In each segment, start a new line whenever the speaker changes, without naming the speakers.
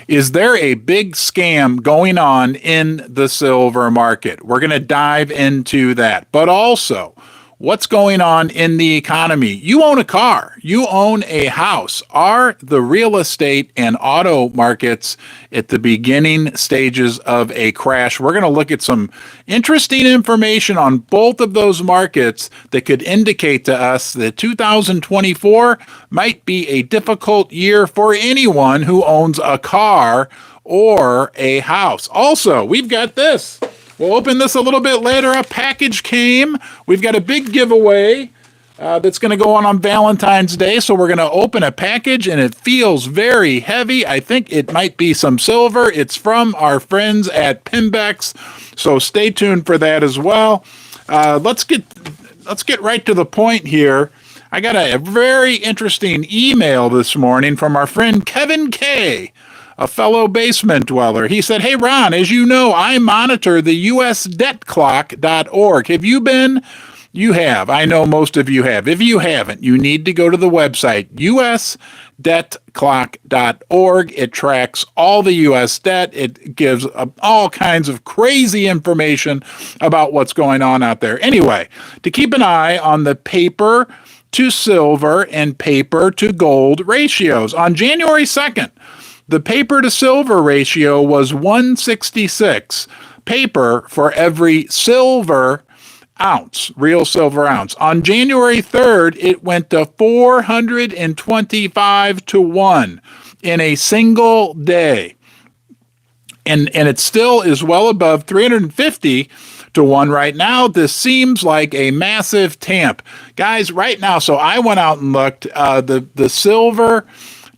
Is there a big scam going on in the silver market? We're going to dive into that. But also, what's going on in the economy? You own a car, you own a house. Are the real estate and auto markets at the beginning stages of a crash? We're going to look at some interesting information on both of those markets that could indicate to us that 2024 might be a difficult year for anyone who owns a car or a house. Also, we've got this. We'll open this a little bit later. A package came. We've got a big giveaway that's going to go on Valentine's Day. So we're going to open a package, and it feels very heavy. I think it might be some silver. It's from our friends at COMEX. So stay tuned for that as well. Let's get right to the point here. I got a very interesting email this morning from our friend Kevin K., a fellow basement dweller. He said, "Hey, Ron, as you know, I monitor the usdebtclock.org. Have you been? You have. I know most of you have. If you haven't, you need to go to the website, usdebtclock.org. It tracks all the U.S. debt. It gives all kinds of crazy information about what's going on out there. Anyway, to keep an eye on the paper to silver and paper to gold ratios. On January 2nd, the paper to silver ratio was 166 paper for every silver ounce, real silver ounce. On January 3rd, it went to 425 to 1 in a single day. And it still is well above 350 to 1 right now. This seems like a massive tamp. Guys, right now, so I went out and looked, the silver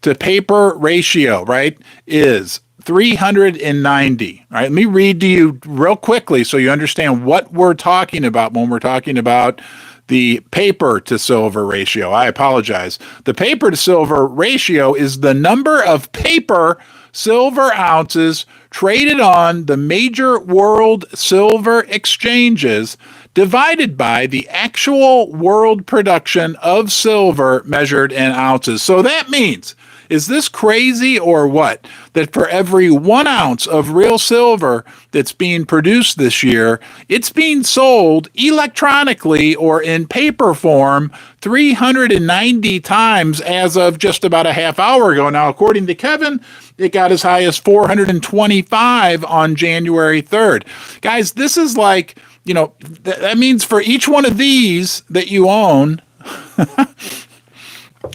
to paper ratio, right, is 390. All right, let me read to you real quickly so you understand what we're talking about when we're talking about the paper to silver ratio. I apologize. The paper to silver ratio is the number of paper silver ounces traded on the major world silver exchanges divided by the actual world production of silver measured in ounces. So that means, is this crazy or what? That for every 1 ounce of real silver that's being produced this year, it's being sold electronically or in paper form 390 times as of just about a half hour ago. Now, according to Kevin, it got as high as 425 on January 3rd. Guys, this is like, that means for each one of these that you own,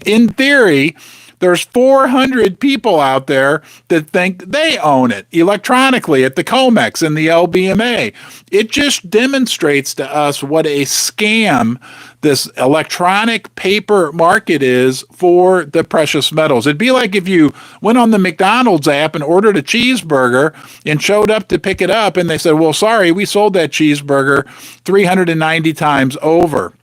in theory, there's 400 people out there that think they own it electronically at the COMEX and the LBMA. It just demonstrates to us what a scam this electronic paper market is for the precious metals. It'd be like if you went on the McDonald's app and ordered a cheeseburger and showed up to pick it up and they said, well, sorry, we sold that cheeseburger 390 times over.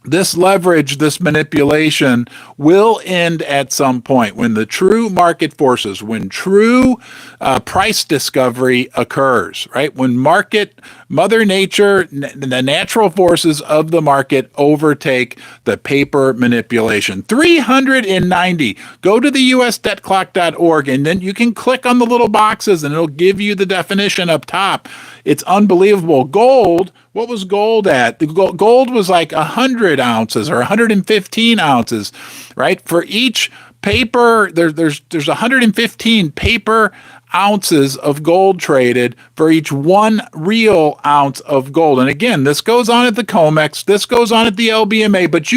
This leverage, this manipulation will end at some point when the true market forces, when true price discovery occurs, right? When Mother Nature, the natural forces of the market overtake the paper manipulation. 390. Go to the usdebtclock.org and then you can click on the little boxes and it'll give you the definition up top. It's unbelievable. Gold, what was gold at? Gold was like 100 ounces or 115 ounces, right? For each paper, there's 115 paper ounces of gold traded for each 1 real ounce of gold. And again, this goes on at the COMEX, this goes on at the LBMA, but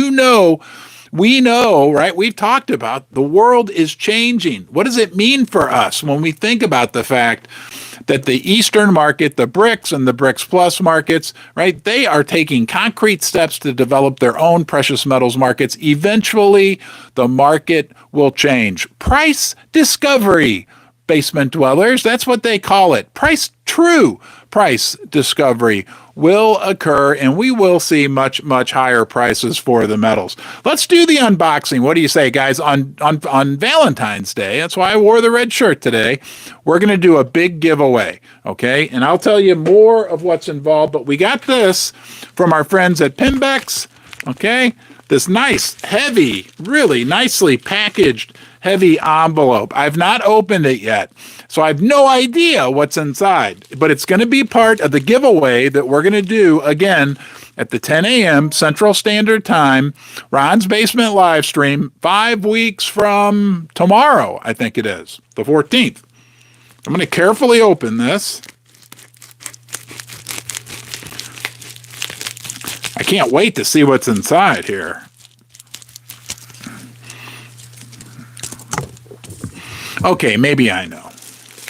we know, right? We've talked about the world is changing. What does it mean for us when we think about the fact that the Eastern market, the BRICS and the BRICS Plus markets, right, they are taking concrete steps to develop their own precious metals markets. Eventually, the market will change. Price discovery, basement dwellers, that's what they call it. True price discovery will occur, and we will see much, much higher prices for the metals. Let's do the unboxing. What do you say, guys? On Valentine's Day, that's why I wore the red shirt today, we're going to do a big giveaway, okay? And I'll tell you more of what's involved, but we got this from our friends at COMEX, okay? this nice, heavy, really nicely packaged, heavy envelope. I've not opened it yet, so I have no idea what's inside, but it's going to be part of the giveaway that we're going to do again at the 10 a.m. Central Standard Time, Ron's Basement live stream, 5 weeks from tomorrow, I think it is, the 14th. I'm going to carefully open this. I can't wait to see what's inside here. Okay, maybe I know.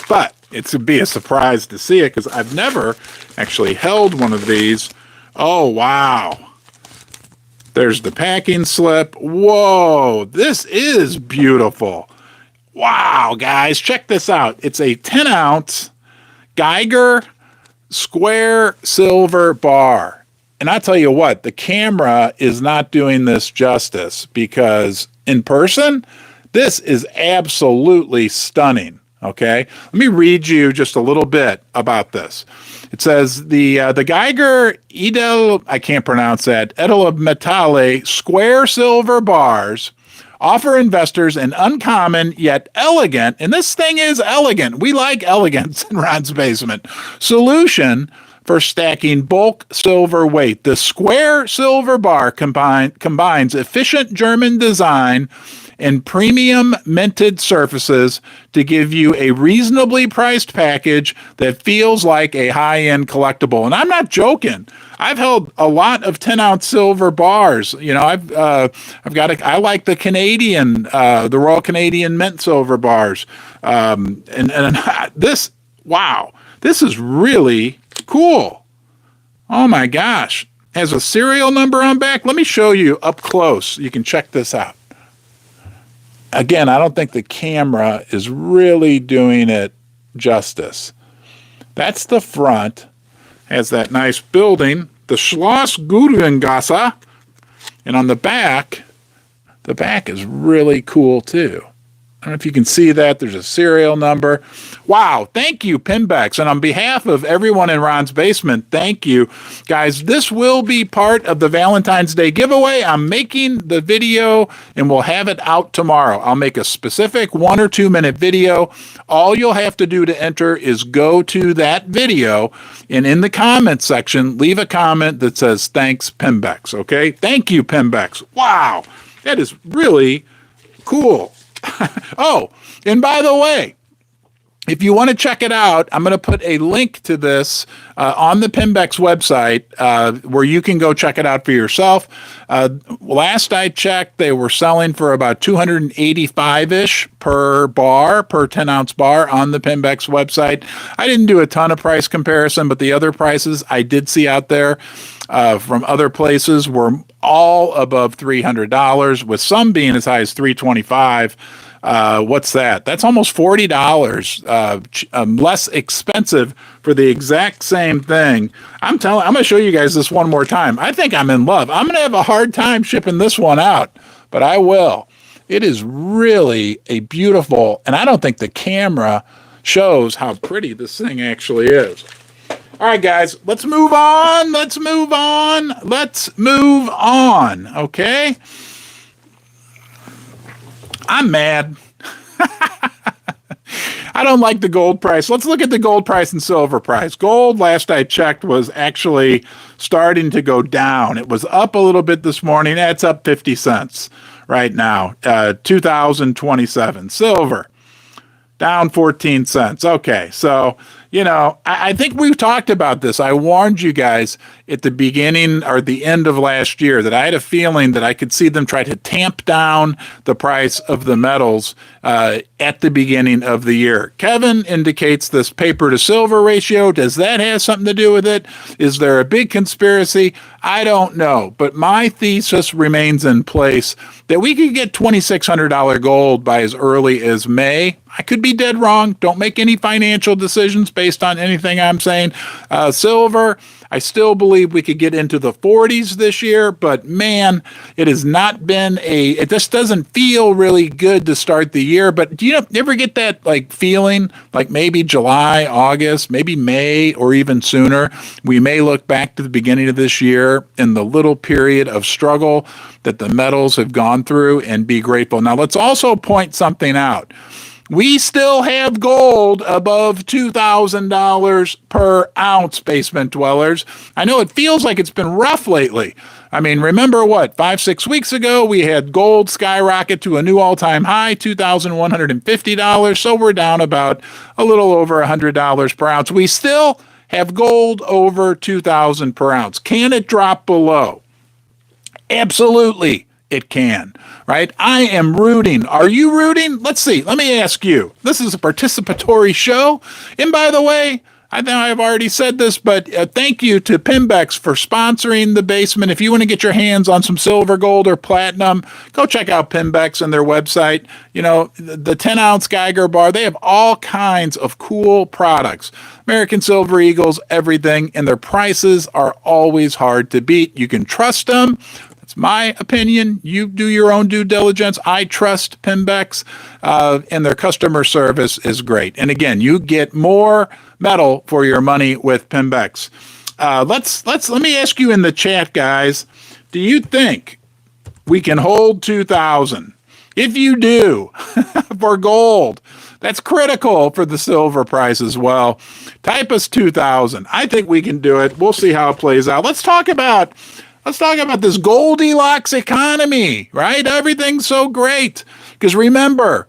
But it would be a surprise to see it because I've never actually held one of these. Oh, wow. There's the packing slip. Whoa, this is beautiful. Wow, guys, check this out. It's a 10-ounce Geiger square silver bar. And I tell you what, the camera is not doing this justice because in person, this is absolutely stunning. Okay, let me read you just a little bit about this. It says the Geiger I can't pronounce that, Edelmetall square silver bars offer investors an uncommon yet elegant, and this thing is elegant. We like elegance in Ron's Basement, solution for stacking bulk silver weight. The square silver bar combines efficient German design and premium minted surfaces to give you a reasonably priced package that feels like a high-end collectible. And I'm not joking. I've held a lot of 10-ounce silver bars. You know, I like the Canadian, the Royal Canadian Mint silver bars. And this, wow, this is really cool. Oh my gosh. Has a serial number on back. Let me show you up close. You can check this out. Again, I don't think the camera is really doing it justice. That's the front. Has that nice building, the Schloss Gudengasse. And on the back is really cool too. I don't know if you can see that. There's a serial number. Wow. Thank you, Pimbex. And on behalf of everyone in Ron's Basement, thank you. Guys, this will be part of the Valentine's Day giveaway. I'm making the video and we'll have it out tomorrow. I'll make a specific 1 or 2 minute video. All you'll have to do to enter is go to that video and in the comments section, leave a comment that says, thanks, Pimbex. Okay? Thank you, Pimbex. Wow. That is really cool. Oh, and by the way, if you want to check it out, I'm going to put a link to this on the Pimbex website where you can go check it out for yourself. Last I checked, they were selling for about $285-ish per 10-ounce bar on the Pimbex website. I didn't do a ton of price comparison, but the other prices I did see out there from other places were all above $300, with some being as high as $325. What's that? That's almost $40 less expensive for the exact same thing. I'm going to show you guys this one more time. I think I'm in love. I'm going to have a hard time shipping this one out, but I will. It is really a beautiful, and I don't think the camera shows how pretty this thing actually is. All right, guys, let's move on. Okay? I'm mad. I don't like the gold price. Let's look at the gold price and silver price. Gold, last I checked, was actually starting to go down. It was up a little bit this morning. It's up 50 cents right now, 2027. Silver, down 14 cents. Okay, so, I think we've talked about this. I warned you guys at the beginning or the end of last year that I had a feeling that I could see them try to tamp down the price of the metals at the beginning of the year. Kevin indicates this paper to silver ratio. Does that have something to do with it? Is there a big conspiracy? I don't know. But my thesis remains in place that we could get $2,600 gold by as early as May. I could be dead wrong. Don't make any financial decisions based on anything I'm saying. Silver, I still believe we could get into the 40s this year, but man, it has not been it just doesn't feel really good to start the year. But do you ever get that like feeling like maybe July, August, maybe May, or even sooner, we may look back to the beginning of this year in the little period of struggle that the metals have gone through and be grateful. Now, let's also point something out. We still have gold above $2,000 per ounce, basement dwellers. I know it feels like it's been rough lately. I mean, remember what, 5-6 weeks ago, we had gold skyrocket to a new all-time high, $2,150. So we're down about a little over $100 per ounce. We still have gold over $2,000 per ounce. Can it drop below? Absolutely. It can, right? I am rooting. Are you rooting? Let's see. Let me ask you. This is a participatory show. And by the way, I know I've already said this, but thank you to Pimbex for sponsoring the basement. If you want to get your hands on some silver, gold, or platinum, go check out Pimbex and their website. You know, the 10-ounce Geiger bar, they have all kinds of cool products. American Silver Eagles, everything, and their prices are always hard to beat. You can trust them. It's my opinion. You do your own due diligence. I trust Pimbex, and their customer service is great. And again, you get more metal for your money with Pimbex. Let me ask you in the chat, guys. Do you think we can hold 2,000? If you do, for gold, that's critical for the silver price as well. Type us 2,000. I think we can do it. We'll see how it plays out. Let's talk about this Goldilocks economy, right? Everything's so great. Because remember,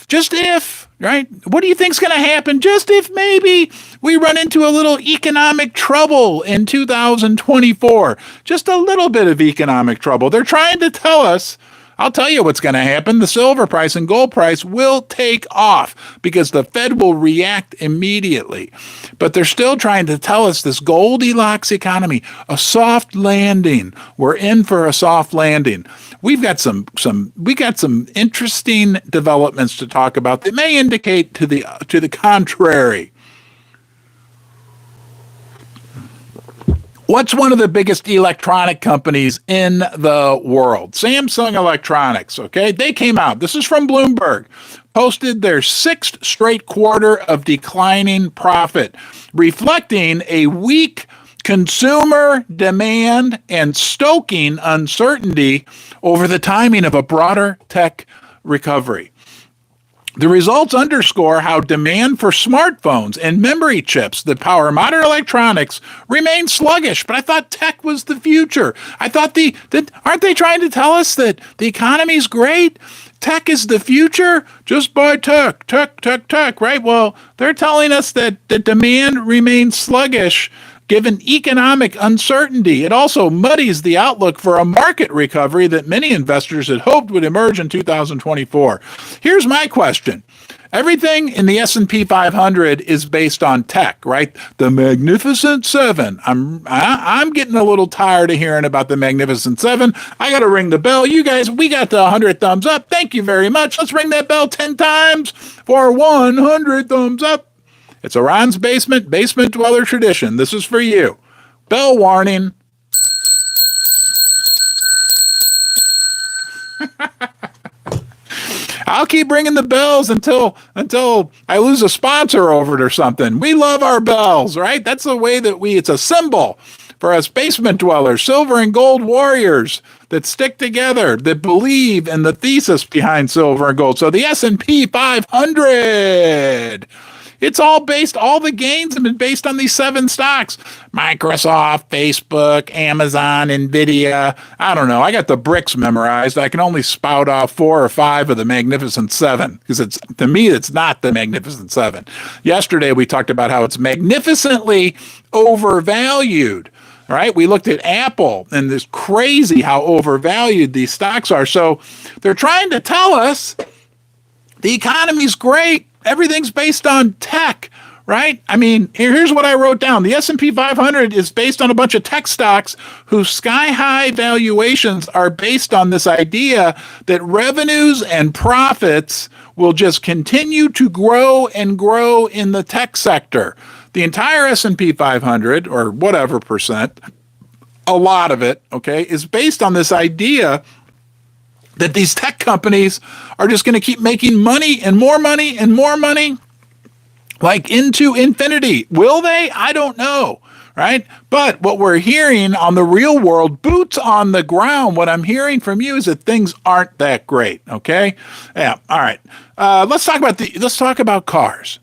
just if, right? What do you think's going to happen? Just if maybe we run into a little economic trouble in 2024. Just a little bit of economic trouble. They're trying to tell us, I'll tell you what's going to happen. The silver price and gold price will take off because the Fed will react immediately. But they're still trying to tell us this Goldilocks economy, a soft landing. We're in for a soft landing. We've got some interesting developments to talk about that may indicate to the contrary. What's one of the biggest electronic companies in the world? Samsung Electronics, okay? They came out. This is from Bloomberg. Posted their 6th straight quarter of declining profit, reflecting a weak consumer demand and stoking uncertainty over the timing of a broader tech recovery. The results underscore how demand for smartphones and memory chips that power modern electronics remains sluggish. But I thought tech was the future. I thought aren't they trying to tell us that the economy's great? Tech is the future? Just buy tech, right? Well, they're telling us that the demand remains sluggish given economic uncertainty. It also muddies the outlook for a market recovery that many investors had hoped would emerge in 2024. Here's my question. Everything in the S&P 500 is based on tech, right? The Magnificent Seven. I'm getting a little tired of hearing about the Magnificent Seven. I got to ring the bell. You guys, we got the 100 thumbs up. Thank you very much. Let's ring that bell 10 times for 100 thumbs up. It's Iran's basement dweller tradition. This is for you. Bell warning. I'll keep ringing the bells until I lose a sponsor over it or something. We love our bells, right? That's the way that it's a symbol for us basement dwellers, silver and gold warriors that stick together, that believe in the thesis behind silver and gold. So the S&P 500, all the gains have been based on these 7 stocks. Microsoft, Facebook, Amazon, Nvidia. I don't know. I got the bricks memorized. I can only spout off 4 or 5 of the Magnificent Seven because to me, it's not the Magnificent Seven. Yesterday, we talked about how it's magnificently overvalued. All right, we looked at Apple, and it's crazy how overvalued these stocks are. So they're trying to tell us the economy's great. Everything's based on tech, right? I mean, here's what I wrote down. The S&P 500 is based on a bunch of tech stocks whose sky-high valuations are based on this idea that revenues and profits will just continue to grow and grow in the tech sector. The entire S&P 500 or whatever percent, a lot of it, okay, is based on this idea that these tech companies are just going to keep making money and more money and more money, like into infinity. Will they? I don't know, right? But what we're hearing on the real world, boots on the ground, what I'm hearing from you is that things aren't that great, okay? Yeah, all right. Let's talk about cars.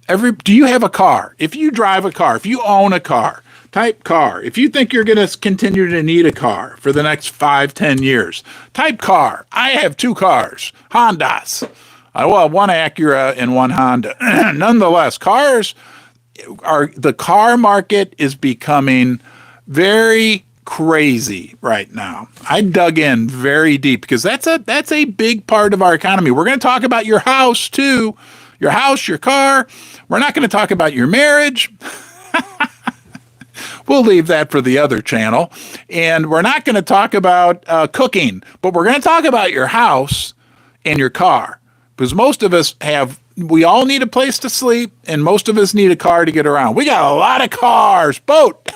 Do you have a car? If you drive a car, if you own a car, type car. If you think you're going to continue to need a car for the next 5-10 years, type car. I have 2 cars, Hondas. One Acura and one Honda. Nonetheless, the car market is becoming very crazy right now. I dug in very deep because that's a big part of our economy. We're going to talk about your house too. Your house, your car. We're not going to talk about your marriage. We'll leave that for the other channel. And we're not going to talk about cooking, but we're going to talk about your house and your car. Because most of us we all need a place to sleep, and most of us need a car to get around. We got a lot of cars. Boat.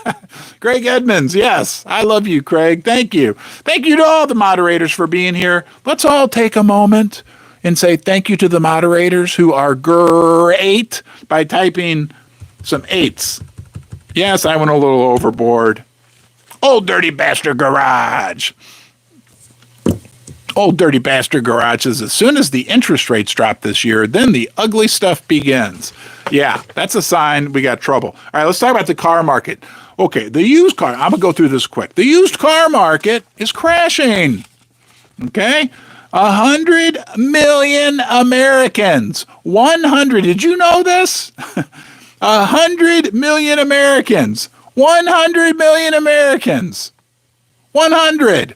Craig Edmonds, yes. I love you, Craig. Thank you. Thank you to all the moderators for being here. Let's all take a moment and say thank you to the moderators who are great by typing some 8s. Yes, I went a little overboard. Old Dirty Bastard Garage. Old Dirty Bastard Garage says, as soon as the interest rates drop this year, then the ugly stuff begins. Yeah, that's a sign we got trouble. All right, let's talk about the car market. Okay, the used car, I'm going to go through this quick. The used car market is crashing. Okay? 100 million Americans. 100. Did you know this? 100 million Americans. 100 million Americans. 100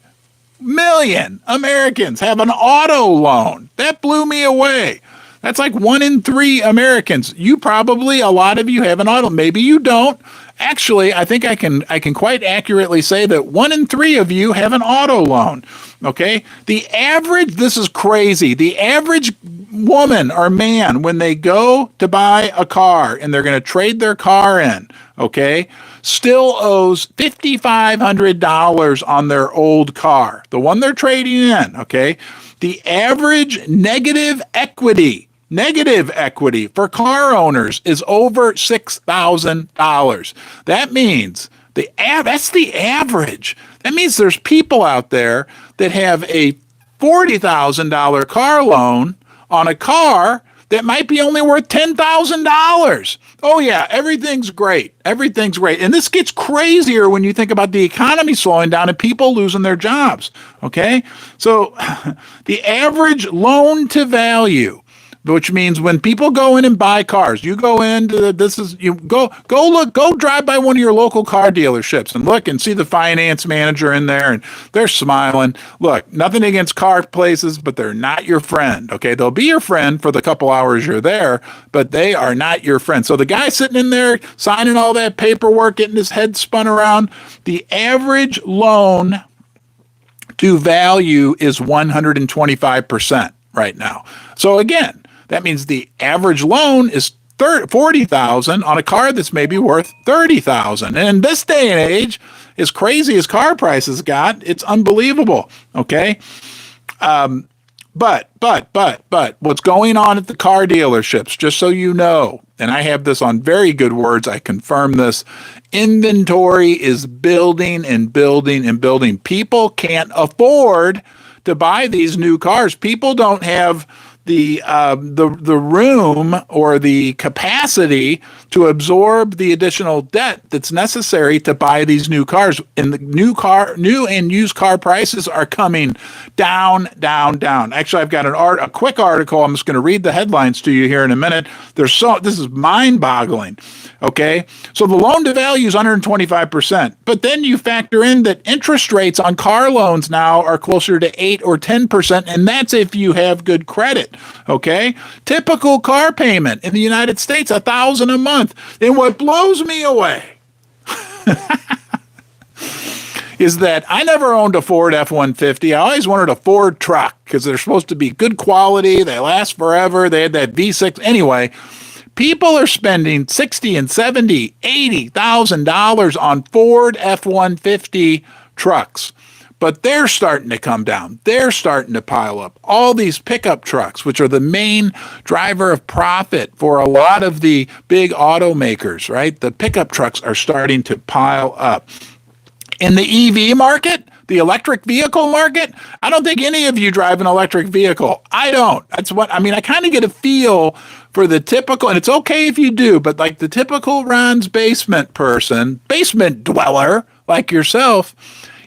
million Americans have an auto loan. That blew me away. That's like 1 in 3 Americans. A lot of you have an auto. Maybe you don't. Actually, I think I can quite accurately say that 1 in 3 of you have an auto loan. Okay? This is crazy. The average woman or man, when they go to buy a car and they're going to trade their car in, okay, still owes $5,500 on their old car, the one they're trading in, okay? The average negative equity for car owners is over $6,000. That means that's the average. That means there's people out there that have a $40,000 car loan on a car that might be only worth $10,000. Oh yeah, everything's great. Everything's great. And this gets crazier when you think about the economy slowing down and people losing their jobs. Okay? So the average loan to value, which means when people go in and buy cars, you go into go drive by one of your local car dealerships and look and see the finance manager in there and they're smiling. Look, nothing against car places, but they're not your friend. Okay, they'll be your friend for the couple hours you're there, but they are not your friend. So the guy sitting in there signing all that paperwork, getting his head spun around, the average loan to value is 125% right now. So again, that means the average loan is $40,000 on a car that's maybe worth $30,000. And in this day and age, as crazy as car prices got, it's unbelievable. Okay. But what's going on at the car dealerships, just so you know, and I have this on very good words, I confirm this, inventory is building and building and building. People can't afford to buy these new cars. People don't have the room or the capacity to absorb the additional debt that's necessary to buy these new cars. And the new and used car prices are coming down. Actually, I've got a quick article. I'm just going to read the headlines to you here in a minute. This is mind-boggling. Okay, so the loan to value is 125%, but then you factor in that interest rates on car loans now are closer to 8 or 10%, and that's if you have good credit. Okay, typical car payment in the United States, $1,000 a month. And what blows me away is that I never owned a Ford F-150. I always wanted a Ford truck because they're supposed to be good quality. They last forever. They had that V6. Anyway, people are spending $60 and $70, $80,000 on Ford F-150 trucks. But they're starting to come down. They're starting to pile up. All these pickup trucks, which are the main driver of profit for a lot of the big automakers, right? The pickup trucks are starting to pile up. In the EV market, the electric vehicle market, I don't think any of you drive an electric vehicle. I don't. That's what, I mean, I kind of get a feel for the typical, and it's okay if you do, but like the typical Ron's basement person, basement dweller like yourself,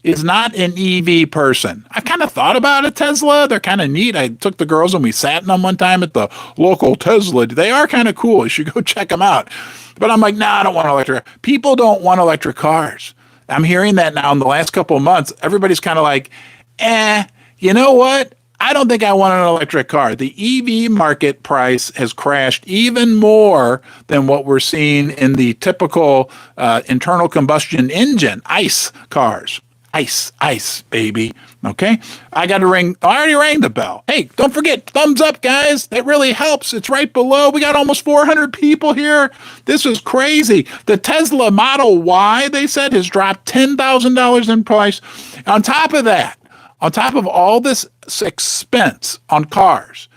is not an EV person. I've kind of thought about a Tesla. They're kind of neat. I took the girls and we sat in them one time at the local Tesla. They are kind of cool. You should go check them out. But I'm like, nah, I don't want electric. People don't want electric cars. I'm hearing that now in the last couple of months. Everybody's kind of like, you know what? I don't think I want an electric car. The EV market price has crashed even more than what we're seeing in the typical internal combustion engine, ICE cars. Ice, baby. Okay? I already rang the bell. Hey, don't forget, thumbs up, guys. That really helps. It's right below. We got almost 400 people here. This is crazy. The Tesla Model Y, they said, has dropped $10,000 in price. On top of that, on top of all this expense on cars,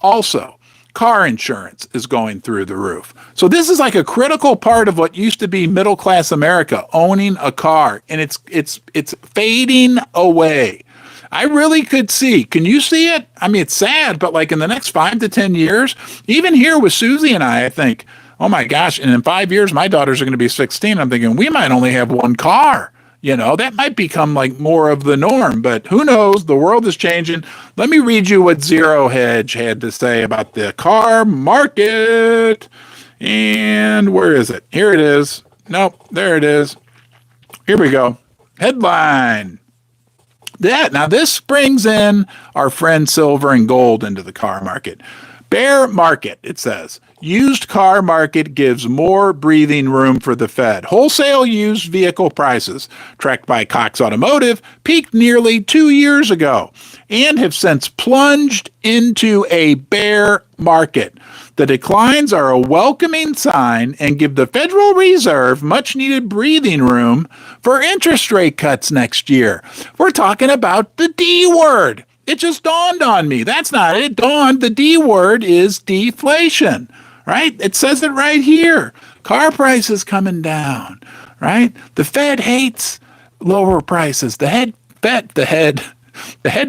also, car insurance is going through the roof. So this is like a critical part of what used to be middle class America, owning a car, and it's fading away. I really could see. Can you see it? I mean, it's sad, but like in the next 5 to 10 years, even here with Susie and I think, oh my gosh, and in 5 years, my daughters are going to be 16. I'm thinking we might only have one car. You know, that might become like more of the norm, but who knows? The world is changing. Let me read you what Zero Hedge had to say about the car market. And where is it? Here it is. Nope, there it is. Here we go. Headline. Now this brings in our friend silver and gold into the car market. Bear market, it says. Used car market gives more breathing room for the Fed. Wholesale used vehicle prices, tracked by Cox Automotive, peaked nearly 2 years ago and have since plunged into a bear market. The declines are a welcoming sign and give the Federal Reserve much needed breathing room for interest rate cuts next year. We're talking about the D word. It just dawned on me. That's not it. The D word is deflation, right? It says it right here. Car prices coming down, right? The Fed hates lower prices. The head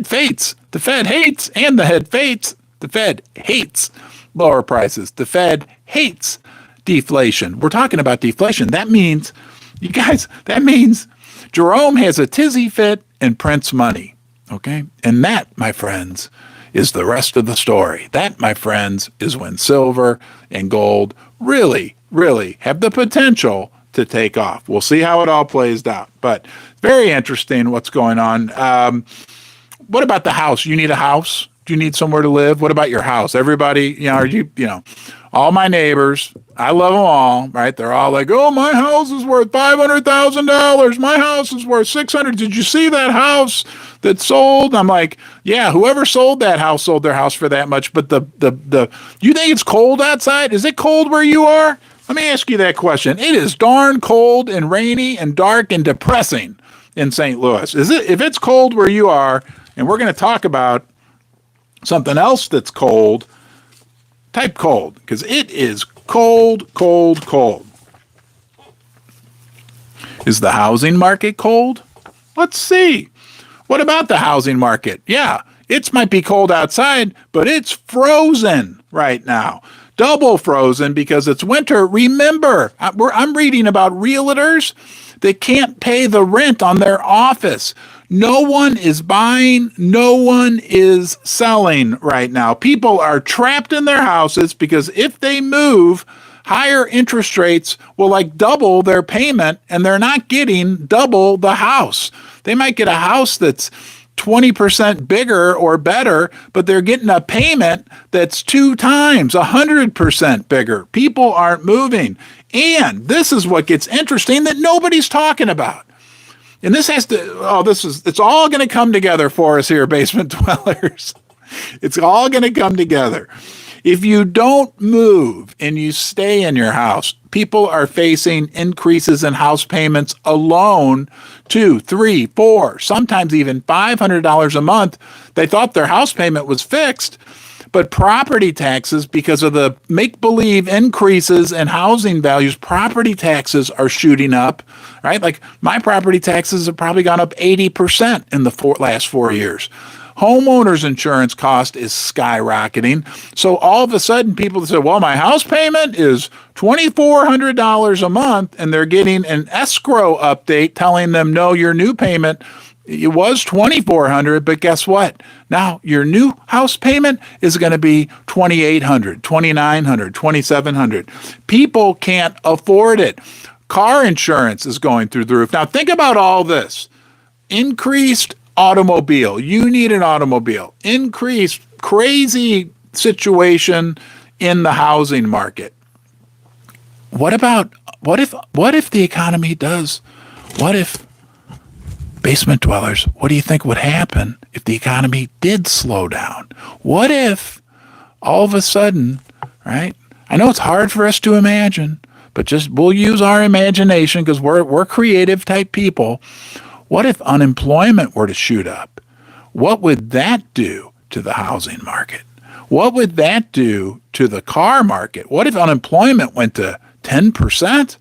fates. The Fed hates, and the head fates. The Fed hates lower prices. The Fed hates deflation. We're talking about deflation. That means, you guys, Jerome has a tizzy fit and prints money. Okay? And that, my friends, is the rest of the story. That, my friends, is when silver and gold really, really have the potential to take off. We'll see how it all plays out. But very interesting what's going on. What about the house? You need a house? Do you need somewhere to live? What about your house? Everybody, all my neighbors, I love them all, right? They're all like, oh, my house is worth $500,000. My house is worth $600,000. Did you see that house that sold? I'm like, yeah, whoever sold that house sold their house for that much. But you think it's cold outside? Is it cold where you are? Let me ask you that question. It is darn cold and rainy and dark and depressing in St. Louis. If it's cold where you are, and we're going to talk about something else that's cold, type cold, because it is cold, cold, cold. Is the housing market cold? Let's see. What about the housing market? Yeah, it might be cold outside, but it's frozen right now. Double frozen because it's winter. Remember, I'm reading about realtors that can't pay the rent on their office. No one is buying, no one is selling right now. People are trapped in their houses because if they move, higher interest rates will like double their payment and they're not getting double the house. They might get a house that's 20% bigger or better, but they're getting a payment that's 2 times, 100% bigger. People aren't moving. And this is what gets interesting that nobody's talking about. And this has to, it's all going to come together for us here, basement dwellers. It's all going to come together. If you don't move and you stay in your house, people are facing increases in house payments alone, $200, $300, $400, sometimes even $500 a month. They thought their house payment was fixed, but property taxes, because of the make-believe increases in housing values, property taxes are shooting up, right? Like my property taxes have probably gone up 80% in the last 4 years. Homeowners insurance cost is skyrocketing. So all of a sudden people say, well, my house payment is $2,400 a month, and they're getting an escrow update telling them, no, your new payment, it was $2,400, but guess what? Now your new house payment is going to be $2,800, $2,900, $2,700. People can't afford it. Car insurance is going through the roof. Now think about all this. Increased automobile. You need an automobile. Increased crazy situation in the housing market. What if the economy does? What if, basement dwellers, what do you think would happen if the economy did slow down? What if all of a sudden, right? I know it's hard for us to imagine, but just we'll use our imagination because we're creative type people. What if unemployment were to shoot up? What would that do to the housing market? What would that do to the car market? What if unemployment went to 10%?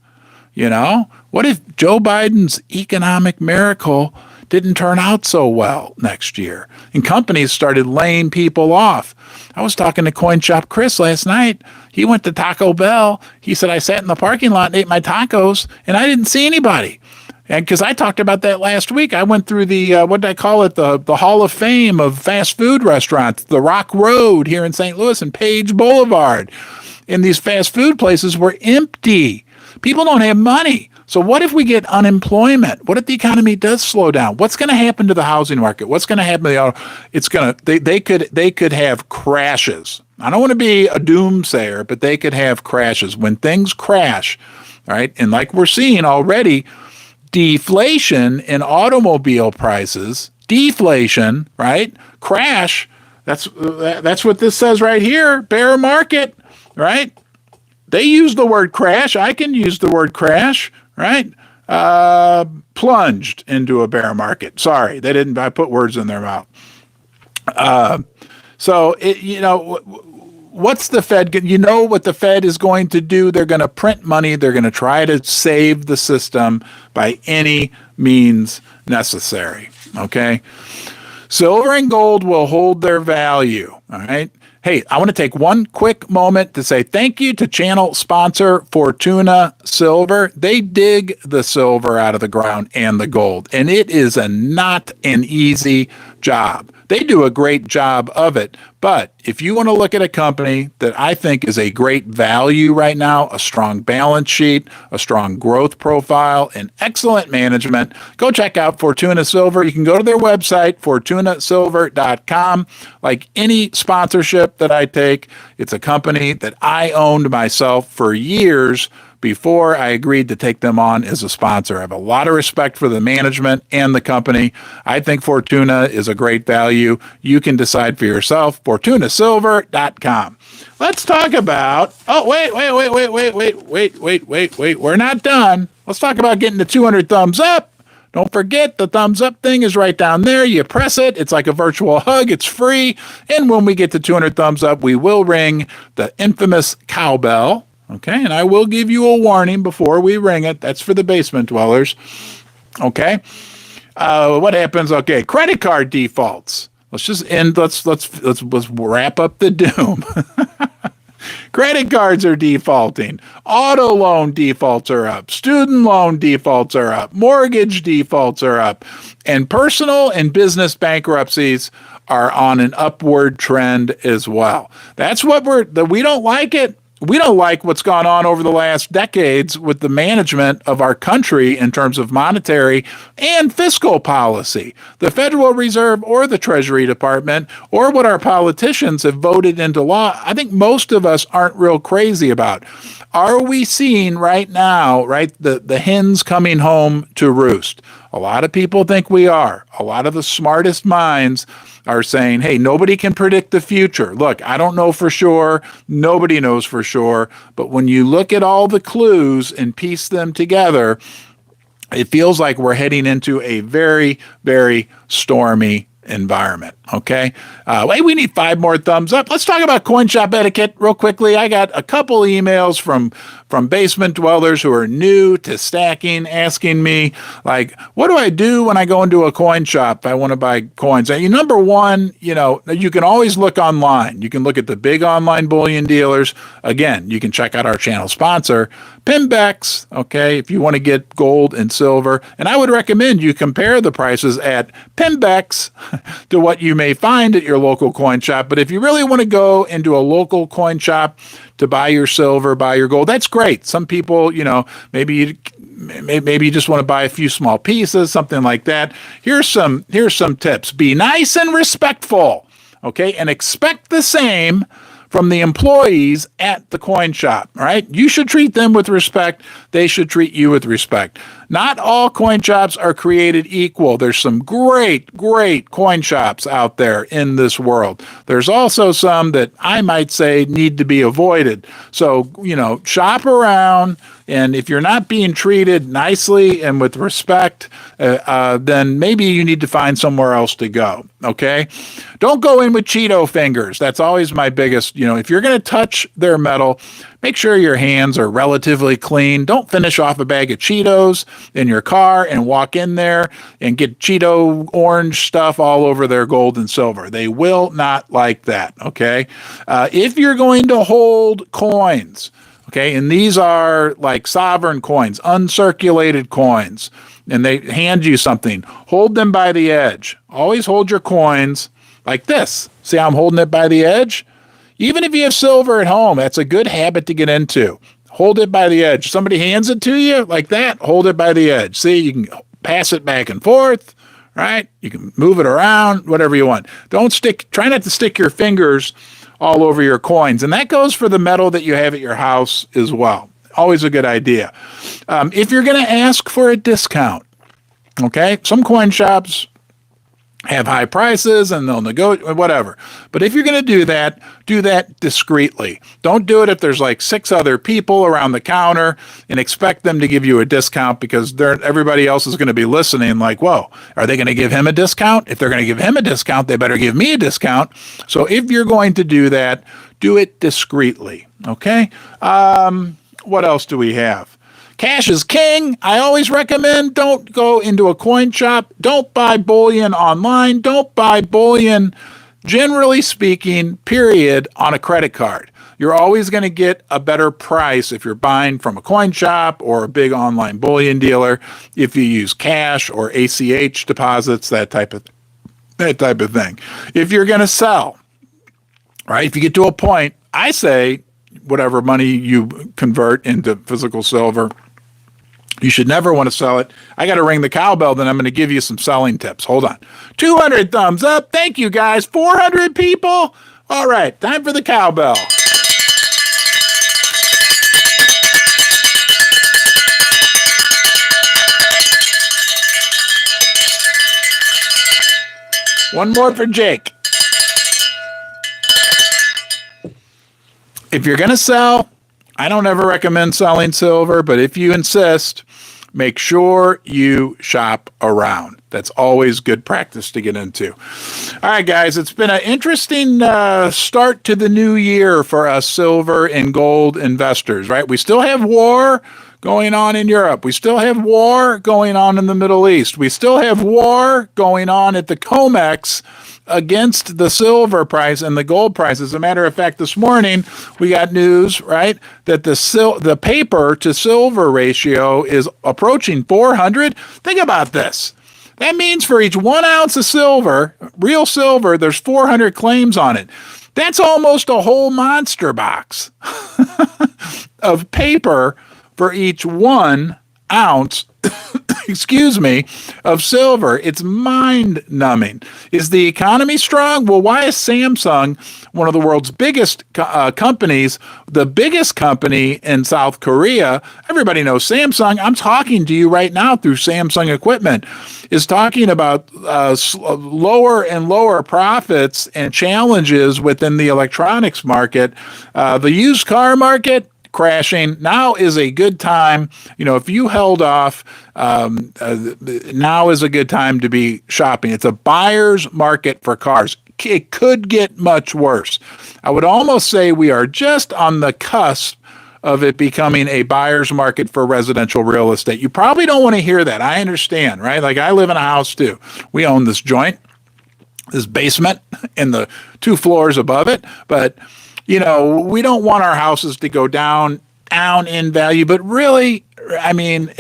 What if Joe Biden's economic miracle didn't turn out so well next year and companies started laying people off? I was talking to Coin Shop Chris last night. He went to Taco Bell. He said, I sat in the parking lot and ate my tacos and I didn't see anybody. And because I talked about that last week, I went through the, what did I call it? The Hall of Fame of fast food restaurants, the Rock Road here in St. Louis and Page Boulevard. And these fast food places were empty. People don't have money. So what if we get unemployment? What if the economy does slow down? What's going to happen to the housing market? What's going to happen to the auto? It's going to, they could have crashes. I don't want to be a doomsayer, but they could have crashes. When things crash, right? And like we're seeing already, deflation in automobile prices, deflation, right? Crash. That's what this says right here. Bear market, right? They use the word crash. I can use the word crash, right? Plunged into a bear market. Sorry, they didn't. I put words in their mouth. What's the Fed? You know what the Fed is going to do? They're going to print money. They're going to try to save the system by any means necessary. Okay. Silver and gold will hold their value. All right. Hey, I want to take one quick moment to say thank you to channel sponsor Fortuna Silver. They dig the silver out of the ground and the gold, and it is not an easy job. They do a great job of it. But if you want to look at a company that I think is a great value right now, a strong balance sheet, a strong growth profile, and excellent management, go check out Fortuna Silver. You can go to their website, fortunasilver.com. Like any sponsorship that I take, it's a company that I owned myself for years before I agreed to take them on as a sponsor. I have a lot of respect for the management and the company. I think Fortuna is a great value. You can decide for yourself. FortunaSilver.com. Let's talk about, wait. We're not done. Let's talk about getting the 200 thumbs up. Don't forget, the thumbs up thing is right down there. You press it. It's like a virtual hug. It's free. And when we get to 200 thumbs up, we will ring the infamous cowbell. Okay, and I will give you a warning before we ring it. That's for the basement dwellers. Okay, what happens? Okay, credit card defaults. Let's just end. Let's wrap up the doom. Credit cards are defaulting. Auto loan defaults are up. Student loan defaults are up. Mortgage defaults are up, and personal and business bankruptcies are on an upward trend as well. That's what we don't like it. We don't like what's gone on over the last decades with the management of our country in terms of monetary and fiscal policy. The Federal Reserve or the Treasury Department or what our politicians have voted into law, I think most of us aren't real crazy about. Are we seeing right now, right, the hens coming home to roost? A lot of people think we are. A lot of the smartest minds are saying, hey, nobody can predict the future. Look, I don't know for sure. Nobody knows for sure. But when you look at all the clues and piece them together, it feels like we're heading into a very, very stormy environment. Okay. Hey, we need 5 more thumbs up. Let's talk about coin shop etiquette real quickly. I got a couple emails from basement dwellers who are new to stacking, asking me, like, what do I do when I go into a coin shop if I want to buy coins? Number one, you can always look online. You can look at the big online bullion dealers. Again, you can check out our channel sponsor, Pimbex, okay, if you want to get gold and silver. And I would recommend you compare the prices at Pimbex to what you may find at your local coin shop. But if you really want to go into a local coin shop to buy your silver, buy your gold, that's great. Some people, maybe you just want to buy a few small pieces, something like that. Here's some tips. Be nice and respectful, okay? And expect the same from the employees at the coin shop, right? You should treat them with respect. They should treat you with respect. Not all coin shops are created equal. There's some great, great coin shops out there in this world. There's also some that I might say need to be avoided. So, shop around. And if you're not being treated nicely and with respect, then maybe you need to find somewhere else to go, okay? Don't go in with Cheeto fingers. That's always my biggest, if you're going to touch their metal, make sure your hands are relatively clean. Don't finish off a bag of Cheetos in your car and walk in there and get Cheeto orange stuff all over their gold and silver. They will not like that, okay? If you're going to hold coins, okay, and these are like sovereign coins, uncirculated coins, and they hand you something, hold them by the edge. Always hold your coins like this. See how I'm holding it by the edge? Even if you have silver at home, that's a good habit to get into. Hold it by the edge. Somebody hands it to you like that, hold it by the edge. See, you can pass it back and forth, right? You can move it around, whatever you want. Try not to stick your fingers all over your coins. And that goes for the metal that you have at your house as well. Always a good idea. If you're going to ask for a discount, okay, some coin shops have high prices and they'll negotiate, whatever. But if you're going to do that discreetly. Don't do it if there's like 6 other people around the counter and expect them to give you a discount because everybody else is going to be listening like, whoa, are they going to give him a discount? If they're going to give him a discount, they better give me a discount. So if you're going to do that, do it discreetly, okay? What else do we have? Cash is king. I always recommend don't go into a coin shop. Don't buy bullion online. Don't buy bullion, generally speaking, period, on a credit card. You're always going to get a better price if you're buying from a coin shop or a big online bullion dealer if you use cash or ACH deposits, that type of thing. If you're going to sell, right, if you get to a point, I say whatever money you convert into physical silver, you should never want to sell it. I got to ring the cowbell, then I'm going to give you some selling tips. Hold on. 200 thumbs up. Thank you, guys. 400 people. All right, time for the cowbell. One more for Jake. If you're going to sell, I don't ever recommend selling silver, but if you insist, make sure you shop around. That's always good practice to get into. All right, guys, it's been an interesting start to the new year for us silver and gold investors, right? We still have war going on in Europe. We still have war going on in the Middle East. We still have war going on at the COMEX against the silver price and the gold price. As a matter of fact, this morning we got news, right, that the paper to silver ratio is approaching 400. Think about this. That means for each 1 ounce of silver, real silver, there's 400 claims on it. That's almost a whole monster box of paper for each 1 ounce, excuse me, of silver. It's mind numbing. Is the economy strong? Well, why is Samsung, one of the world's biggest companies, the biggest company in South Korea? Everybody knows Samsung. I'm talking to you right now through Samsung equipment, is talking about lower and lower profits and challenges within the electronics market. The used car market, crashing. Now is a good time. If you held off, now is a good time to be shopping. It's a buyer's market for cars. It could get much worse. I would almost say we are just on the cusp of it becoming a buyer's market for residential real estate. You probably don't want to hear that. I understand, right? Like, I live in a house too. We own this joint, this basement, and the 2 floors above it. But we don't want our houses to go down in value, but really, I mean,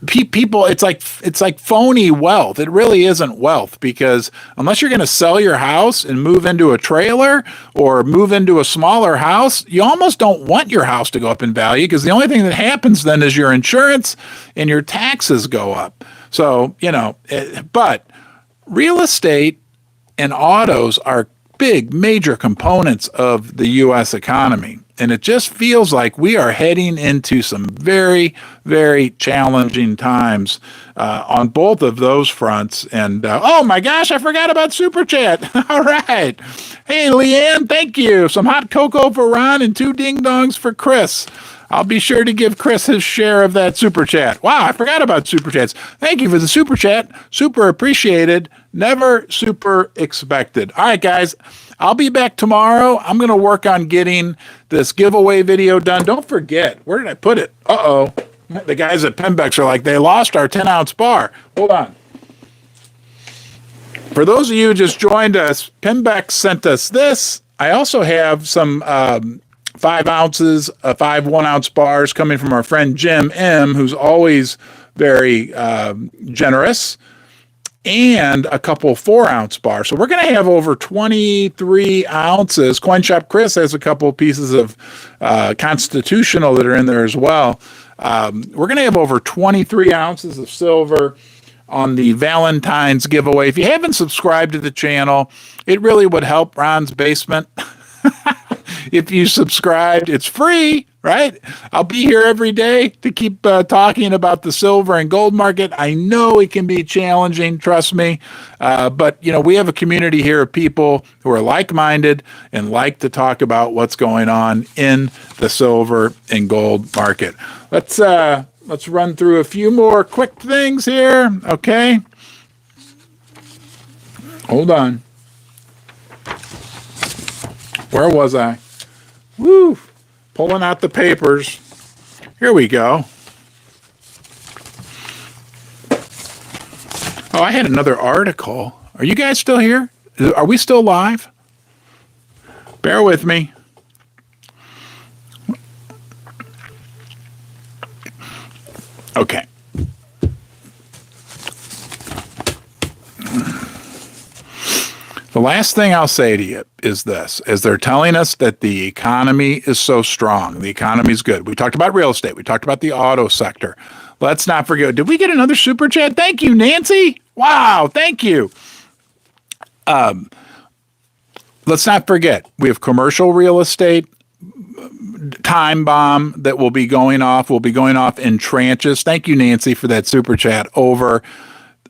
people, it's like phony wealth. It really isn't wealth, because unless you're going to sell your house and move into a trailer or move into a smaller house, you almost don't want your house to go up in value, because the only thing that happens then is your insurance and your taxes go up. So, but real estate and autos are big, major components of the U.S. economy. And it just feels like we are heading into some very, very challenging times on both of those fronts. And oh my gosh, I forgot about Super Chat. All right. Hey, Leanne, thank you. Some hot cocoa for Ron and 2 ding-dongs for Chris. I'll be sure to give Chris his share of that Super Chat. Wow, I forgot about Super Chats. Thank you for the Super Chat. Super appreciated. Never super expected. All right, guys. I'll be back tomorrow. I'm going to work on getting this giveaway video done. Don't forget, where did I put it? Uh-oh. The guys at Pembex are like, they lost our 10-ounce bar. Hold on. For those of you who just joined us, Pembex sent us this. I also have some 5 ounces, 5 1-ounce bars coming from our friend Jim M., who's always very generous, and a couple 4-ounce bars. So we're going to have over 23 ounces. Coin Shop Chris has a couple pieces of Constitutional that are in there as well. We're going to have over 23 ounces of silver on the Valentine's giveaway. If you haven't subscribed to the channel, it really would help Ron's Basement. If you subscribed, it's free, right? I'll be here every day to keep talking about the silver and gold market. I know it can be challenging, trust me. But, we have a community here of people who are like-minded and like to talk about what's going on in the silver and gold market. Let's run through a few more quick things here, okay? Hold on. Where was I? Woo! Pulling out the papers. Here we go. Oh, I had another article. Are you guys still here? Are we still live? Bear with me. Okay. The last thing I'll say to you is this, is they're telling us that the economy is so strong. The economy is good. We talked about real estate. We talked about the auto sector. Let's not forget. Did we get another Super Chat? Thank you, Nancy. Wow, thank you. Let's not forget, we have commercial real estate, time bomb that will be going off in tranches. Thank you, Nancy, for that Super Chat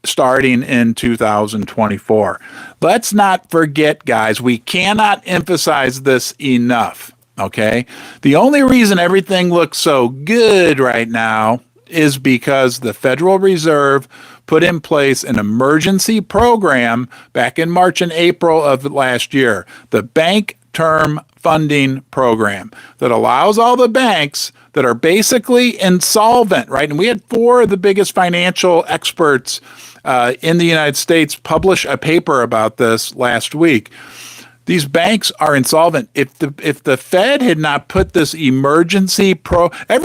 starting in 2024. Let's not forget, guys, we cannot emphasize this enough, okay? The only reason everything looks so good right now is because the Federal Reserve put in place an emergency program back in March and April of last year, the Bank Term Funding Program, that allows all the banks that are basically insolvent, right? And we had 4 of the biggest financial experts in the United States publish a paper about this last week. These banks are insolvent. If the Fed had not put this emergency how can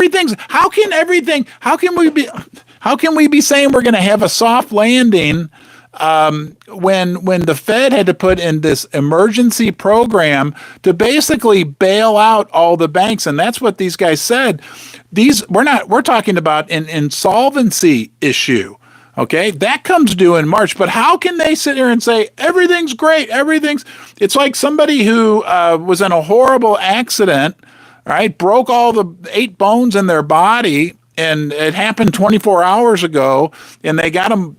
we be saying we're going to have a soft landing when the Fed had to put in this emergency program to basically bail out all the banks, and that's what these guys said. We're talking about an insolvency issue. Okay, that comes due in March. But how can they sit here and say everything's great? It's like somebody who was in a horrible accident, right? Broke all the 8 bones in their body, and it happened 24 hours ago, and they got them,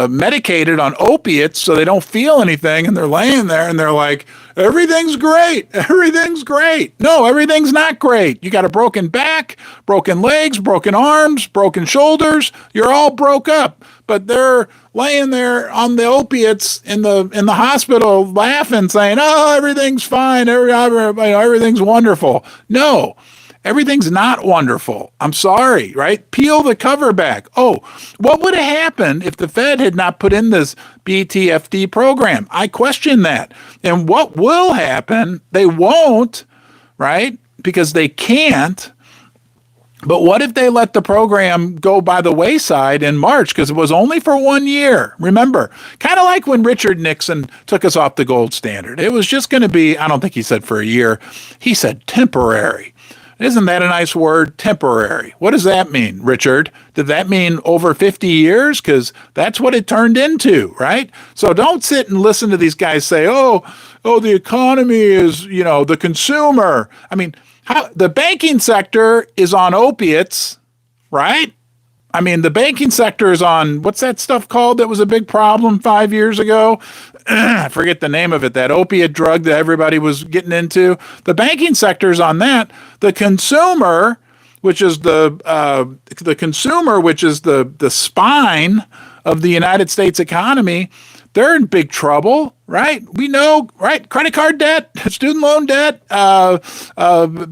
medicated on opiates so they don't feel anything, and they're laying there and they're like, everything's great. Everything's great. No, everything's not great. You got a broken back, broken legs, broken arms, broken shoulders. You're all broke up, but they're laying there on the opiates in the hospital laughing, saying, oh, everything's fine. Everything's wonderful. No. Everything's not wonderful. I'm sorry, right? Peel the cover back. Oh, what would have happened if the Fed had not put in this BTFD program? I question that. And what will happen? They won't, right? Because they can't. But what if they let the program go by the wayside in March? Because it was only for 1 year. Remember, kind of like when Richard Nixon took us off the gold standard. It was just going to be, I don't think he said for a year. He said temporary. Isn't that a nice word? Temporary. What does that mean, Richard? Did that mean over 50 years? Because that's what it turned into, right? So don't sit and listen to these guys say, oh, the economy is, the consumer. I mean, the banking sector is on opiates, right? I mean, the banking sector is on, what's that stuff called that was a big problem 5 years ago? I forget the name of it, that opiate drug that everybody was getting into. The banking sector is on that. The consumer, which is the spine of the United States economy, they're in big trouble, right? We know, right? Credit card debt, student loan debt,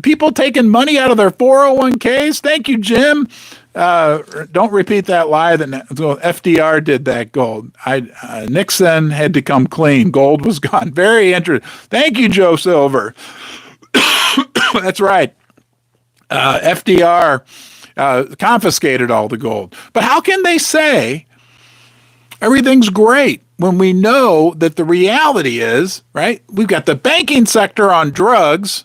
people taking money out of their 401ks. Thank you, Jim. Don't repeat that lie that FDR did that gold. Nixon had to come clean. Gold was gone. Very interesting. Thank you, Joe Silver. That's right. FDR confiscated all the gold. But how can they say everything's great when we know that the reality is, right? We've got the banking sector on drugs.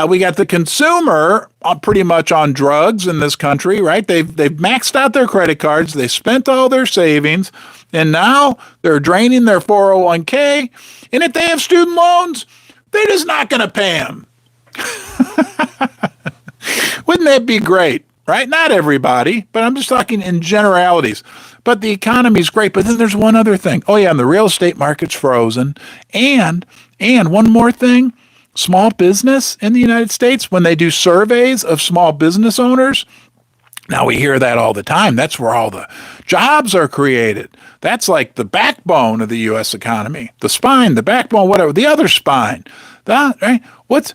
We got the consumer pretty much on drugs in this country, right? They've maxed out their credit cards. They spent all their savings, and now they're draining their 401k. And if they have student loans, they're just not going to pay them. Wouldn't that be great, right? Not everybody, but I'm just talking in generalities. But the economy's great. But then there's one other thing. Oh, yeah, and the real estate market's frozen. And one more thing. Small business in the United States, when they do surveys of small business owners, now we hear that all the time. That's where all the jobs are created. That's like the backbone of the U.S. economy. The spine, the backbone, whatever, the other spine. Right? What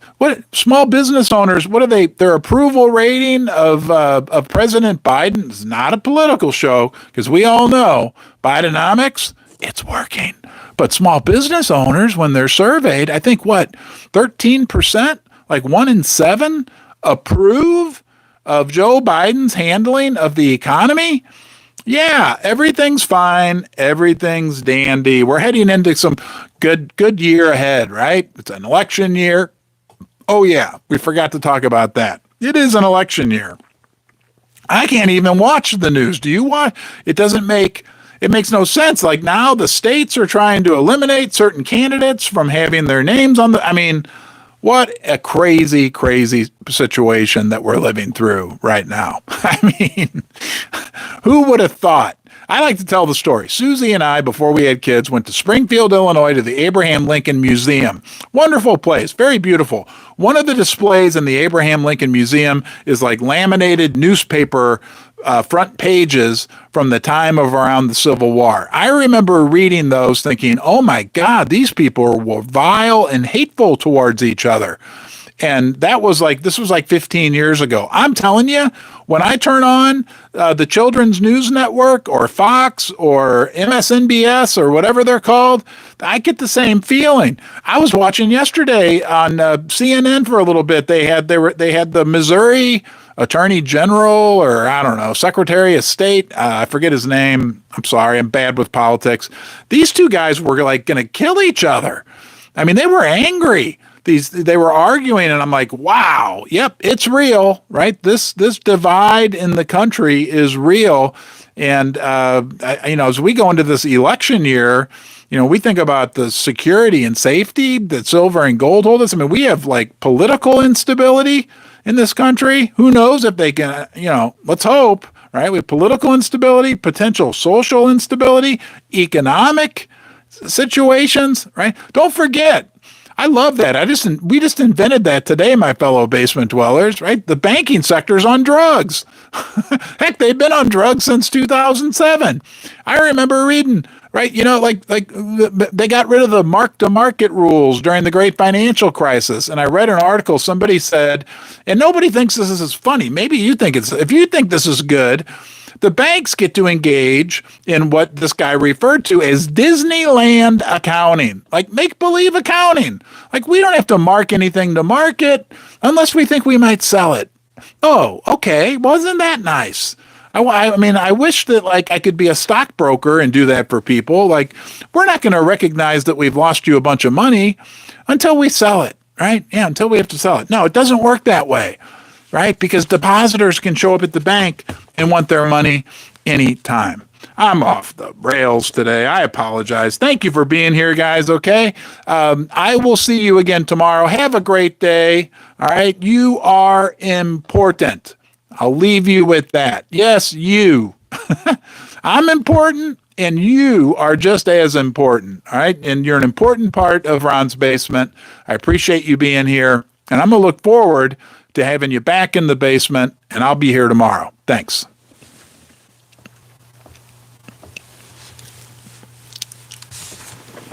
small business owners, what are they? Their approval rating of President Biden is not a political show, because we all know Bidenomics, it's working. But small business owners, when they're surveyed, I think 13%, like 1 in 7, approve of Joe Biden's handling of the economy. Yeah, everything's fine. Everything's dandy. We're heading into some good year ahead, right? It's an election year. Oh, yeah, we forgot to talk about that. It is an election year. I can't even watch the news. Do you watch? It makes no sense. Like now the states are trying to eliminate certain candidates from having their names on what a crazy, crazy situation that we're living through right now. Who would have thought? I like to tell the story. Susie and I, before we had kids, went to Springfield, Illinois to the Abraham Lincoln Museum. Wonderful place, very beautiful. One of the displays in the Abraham Lincoln Museum is like laminated newspaper front pages from the time of around the Civil War. I remember reading those thinking, oh my God, these people were vile and hateful towards each other. And this was like 15 years ago. I'm telling you, when I turn on the Children's News Network or Fox or MSNBS or whatever they're called, I get the same feeling. I was watching yesterday on CNN for a little bit. They had the Missouri Attorney General, or I don't know, Secretary of State. I forget his name. I'm sorry, I'm bad with politics. These two guys were like going to kill each other. I mean, they were angry. They were arguing, and I'm like, wow, yep, it's real, right? This divide in the country is real. And as we go into this election year, we think about the security and safety that silver and gold hold us. I mean, we have like political instability in this country. Who knows if they can, let's hope, right? We have political instability, potential social instability, economic situations, right? Don't forget, I love that. We just invented that today, my fellow basement dwellers, right? The banking sector's on drugs. Heck, they've been on drugs since 2007. I remember reading, right? Like they got rid of the mark-to-market rules during the great financial crisis. And I read an article, somebody said, and nobody thinks this is funny. Maybe you think if you think this is good, the banks get to engage in what this guy referred to as Disneyland accounting, like make-believe accounting. Like we don't have to mark anything to market unless we think we might sell it. Oh, okay. Wasn't that nice? I mean, I wish that like I could be a stockbroker and do that for people. Like we're not going to recognize that we've lost you a bunch of money until we sell it, right? Yeah, until we have to sell it. No, it doesn't work that way, right? Because depositors can show up at the bank and want their money anytime. I'm off the rails today. I apologize. Thank you for being here, guys, okay? I will see you again tomorrow. Have a great day, all right? You are important. I'll leave you with that. Yes, you. I'm important, and you are just as important, all right? And you're an important part of Ron's Basement. I appreciate you being here, and I'm going to look forward to having you back in the basement, and I'll be here tomorrow. Thanks.